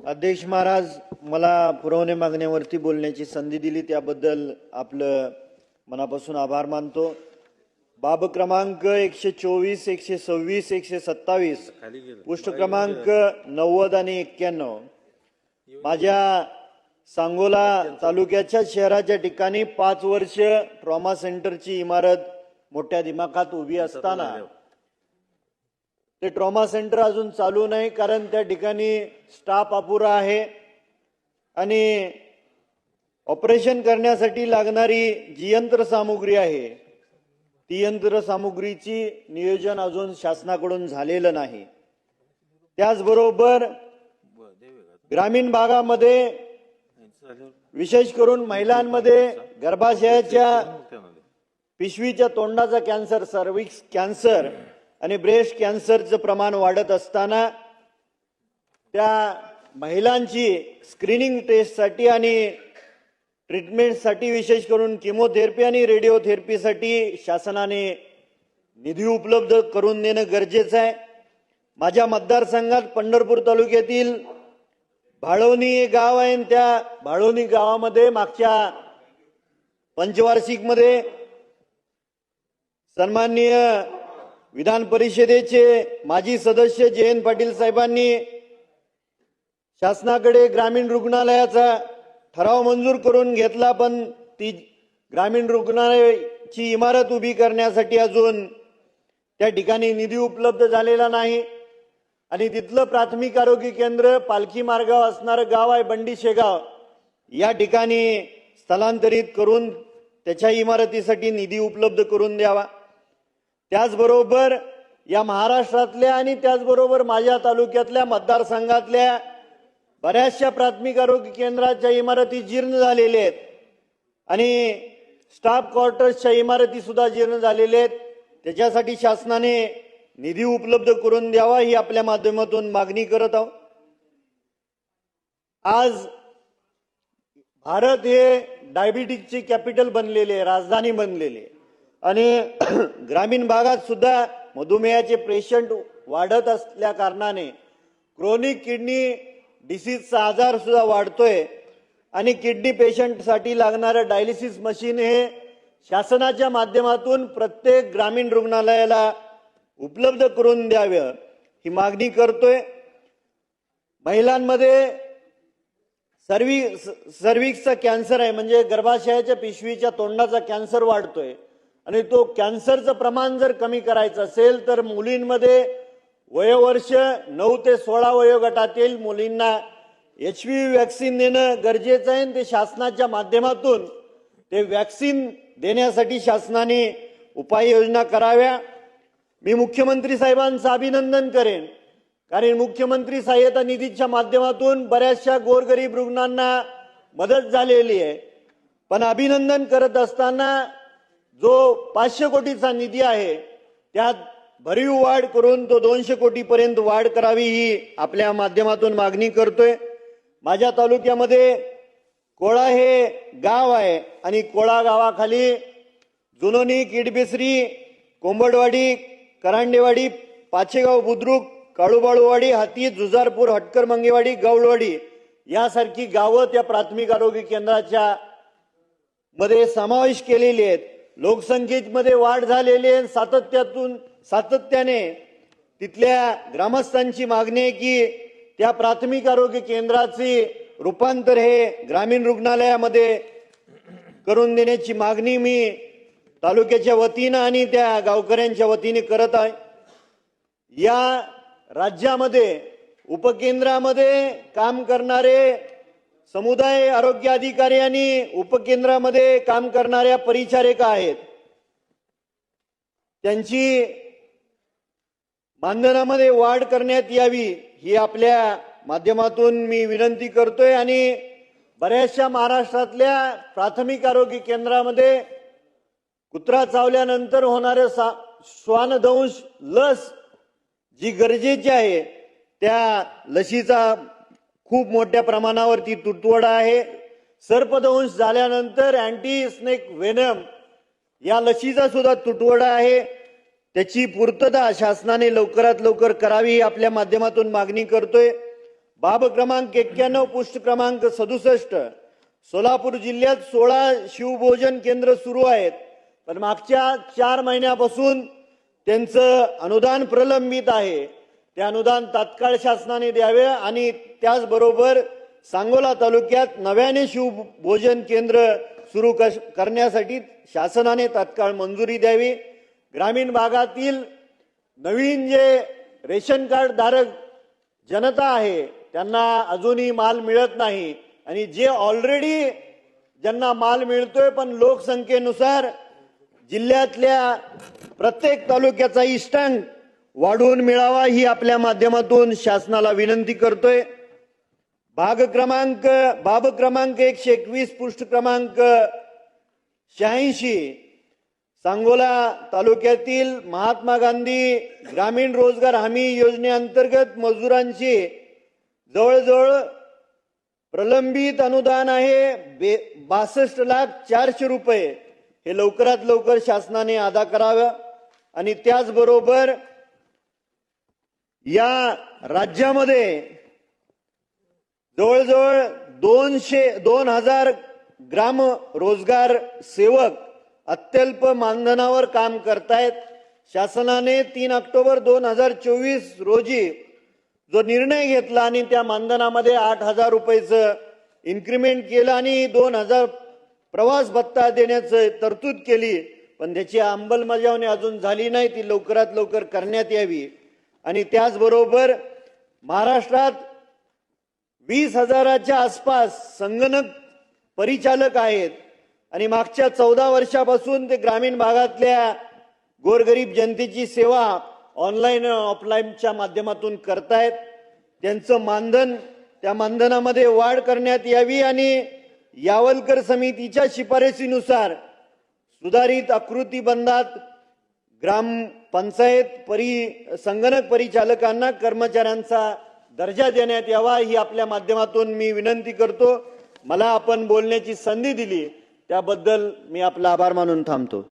अध्यक्ष महाराज, मला पुरवणी मागण्यावरती बोलण्याची संधी दिली त्याबद्दल आपलं मनापासून आभार मानतो। बाब क्रमांक 124, 126, 127, पृष्ठ क्रमांक 90 आणि 91 माझ्या सांगोला तालुक्याच्या शहराच्या ठिकाणी 5 वर्ष ट्रॉमा सेंटरची इमारत मोठ्या दिमाखात उभी असताना ते ट्रॉमा सेंटर अजून चालू नाही, कारण त्या ठिकाणी स्टाफ अपुरा आहे आणि ऑपरेशन करण्यासाठी लागणारी जी यंत्रसामुग्री आहे ती यंत्रसामुग्रीची नियोजन अजून शासनाकडून झालेलं नाही। त्याचबरोबर ग्रामीण भागामध्ये विशेष करून महिलांमध्ये गर्भाशयाच्या पिशवीच्या तोंडाचा कॅन्सर, सर्व्हिक्स कॅन्सर आणि ब्रेस्ट कॅन्सरचं प्रमाण वाढत असताना त्या महिलांची स्क्रीनिंग टेस्टसाठी आणि ट्रीटमेंटसाठी विशेष करून किमोथेरपी आणि रेडिओथेरपीसाठी शासनाने निधी उपलब्ध करून देणं गरजेचं आहे। माझ्या मतदारसंघात पंढरपूर तालुक्यातील भाळवणी हे गाव आहे, त्या भाळवणी गावामध्ये मागच्या पंचवार्षिकमध्ये सन्माननीय विधान परिषदेचे माजी सदस्य जयंत पाटील साहेबांनी शासनाकडे ग्रामीण रुग्णालयाचा ठराव मंजूर करून घेतला, पण ती ग्रामीण रुग्णालयाची इमारत उभी करण्यासाठी अजून त्या ठिकाणी निधी उपलब्ध झालेला नाही आणि तिथलं प्राथमिक आरोग्य केंद्र पालखी मार्गावर असणारं गाव आहे बंडी शेगाव, या ठिकाणी स्थलांतरित करून त्याच्या इमारतीसाठी निधी उपलब्ध करून द्यावा। त्याचबरोबर या महाराष्ट्रातल्या आणि त्याचबरोबर माझ्या तालुक्यातल्या मतदारसंघातल्या बऱ्याचशा प्राथमिक आरोग्य केंद्राच्या इमारती जीर्ण झालेल्या आहेत आणि स्टाफ क्वार्टर्सच्या इमारती सुद्धा जीर्ण झालेल्या आहेत। त्याच्यासाठी शासनाने निधी उपलब्ध करून द्यावा ही आपल्या माध्यमातून मागणी करत आहोत। आज भारत हे डायबिटीजची कॅपिटल बनलेले आहे, राजधानी बनलेली आहे आणि ग्रामीण भागात सुद्धा मधुमेहाचे पेशंट वाढत असल्या कारणाने क्रोनिक किडनी डिसीजचा आजार सुद्धा वाढतोय आणि किडनी पेशंटसाठी लागणारं डायलिसिस मशीन हे शासनाच्या माध्यमातून प्रत्येक ग्रामीण रुग्णालयाला उपलब्ध करून द्यावं ही मागणी करतोय। महिलांमध्ये सर्व्हिक्सचा कॅन्सर आहे, म्हणजे गर्भाशयाच्या पिशवीच्या तोंडाचा कॅन्सर वाढतोय आणि तो कॅन्सरचं प्रमाण जर कमी करायचं असेल तर मुलींमध्ये वयोवर्ष 9 ते 16 वयोगटातील मुलींना HPV वॅक्सिन देणं गरजेचं आहे। ते शासनाच्या माध्यमातून ते वॅक्सिन देण्यासाठी शासनाने उपाययोजना कराव्या। मी मुख्यमंत्री साहेबांचं अभिनंदन करेन, कारण मुख्यमंत्री सहाय्यता निधीच्या माध्यमातून बऱ्याचशा गोरगरीब रुग्णांना मदत झालेली आहे, पण अभिनंदन करत असताना जो 500 कोटीचा निधी आहे त्यात भरीव वाढ करून तो 200 कोटीपर्यंत वाढ करावी ही आपल्या माध्यमातून मागणी करतोय। माझ्या तालुक्यामध्ये कोळा हे गाव आहे आणि कोळा गावाखाली जुनोनी, किडबेसरी, कोंबडवाडी, करांडेवाडी, पाचेगाव, बुद्रुक, काळूबाळूवाडी, हाती, जुजारपूर, हटकर, मंगेवाडी, गवळवाडी यासारखी गावं त्या प्राथमिक आरोग्य केंद्राच्या मध्ये समावेश केलेली आहेत। लोकसंख्येमध्ये वाढ झालेली आहे, सातत्याने तिथल्या ग्रामस्थांची मागणी आहे की त्या प्राथमिक आरोग्य केंद्राचे रूपांतर हे ग्रामीण रुग्णालयामध्ये करून देण्याची मागणी मी तालुक्याच्या वतीनं आणि त्या गावकऱ्यांच्या वतीने करत आहे। या राज्यामध्ये उपकेंद्रामध्ये काम करणारे समुदाय आरोग्य अधिकारी आणि उपकेंद्रामध्ये काम करणाऱ्या परिचारिका आहेत, त्यांची मानधनामध्ये वाढ करण्यात यावी ही आपल्या माध्यमातून मी विनंती करतोय। आणि बऱ्याचशा महाराष्ट्रातल्या प्राथमिक आरोग्य केंद्रामध्ये कुत्रा चावल्यानंतर होणारे श्वानदंश लस जी गरजेची आहे त्या लशीचा खूप मोठ्या प्रमाणावरती तुटवडा आहे। सर्पदंश झाल्यानंतर अँटी स्नेक वेनम या लशीचा सुद्धा तुटवडा आहे, त्याची पूर्तता शासनाने लवकरात लवकर करावी आपल्या माध्यमातून मागणी करतोय। बाब क्रमांक 91 पुष्ट क्रमांक 67 सोलापूर जिल्ह्यात 16 शिवभोजन केंद्र सुरू आहेत, पण मागच्या 4 महिन्यापासून त्यांचं अनुदान प्रलंबित आहे. ते अनुदान तात्काळ शासनाने द्यावे आणि त्याचबरोबर सांगोला तालुक्यात नव्याने शिवभोजन केंद्र सुरू करण्यासाठी शासनाने तात्काळ मंजुरी द्यावी. ग्रामीण भागातील नवीन जे रेशन कार्ड धारक जनता आहे त्यांना अजूनही माल मिळत नाही आणि जे ऑलरेडी ज्यांना माल मिळतोय पण लोकसंख्येनुसार जिल्ह्यातल्या प्रत्येक तालुक्याचा इष्टांक वाढवून मिळावा ही आपल्या माध्यमातून शासनाला विनंती करतोय. बाब क्रमांक 121 पुष्ट क्रमांक 86 सांगोला तालुक्यातील महात्मा गांधी ग्रामीण रोजगार हमी योजनेअंतर्गत मजुरांची जवळजवळ प्रलंबित अनुदान आहे 62,04,00,000 रुपये. हे लवकरात लवकर शासनाने अदा करावं आणि त्याचबरोबर या राज्यामध्ये जवळजवळ 2,000 ग्राम रोजगार सेवक अत्यल्प मानधनावर काम करतायत. शासनाने 3 ऑक्टोबर 2024 रोजी जो निर्णय घेतला आणि त्या मानधनामध्ये 8,000 रुपयाचं इन्क्रीमेंट केलं आणि 2,000 प्रवास भत्ता देण्याचं तरतूद केली, पण त्याची अंमलबजावणी अजून झाली नाही. ती लवकरात लवकर करण्यात यावी. आणि त्याचबरोबर महाराष्ट्रात 20,000च्या आसपास संगणक परिचालक आहेत आणि मागच्या 14 वर्षापासून ते ग्रामीण भागातल्या गोरगरीब जनतेची सेवा ऑनलाईन ऑफलाईनच्या माध्यमातून करतायत. त्यांचं मानधन त्या मानधनामध्ये वाढ करण्यात यावी आणि यावलकर समितीच्या शिफारसीनुसार सुधारित आकृतीबंधात ग्रामपंचायत संगणक परिचालकांना कर्मचाऱ्यांचा दर्जा देण्यात यावा ही आपल्या माध्यमातून मी विनंती करतो. मला आपण बोलण्याची संधी दिली त्याबद्दल मी आपला आभार मानून थांबतो.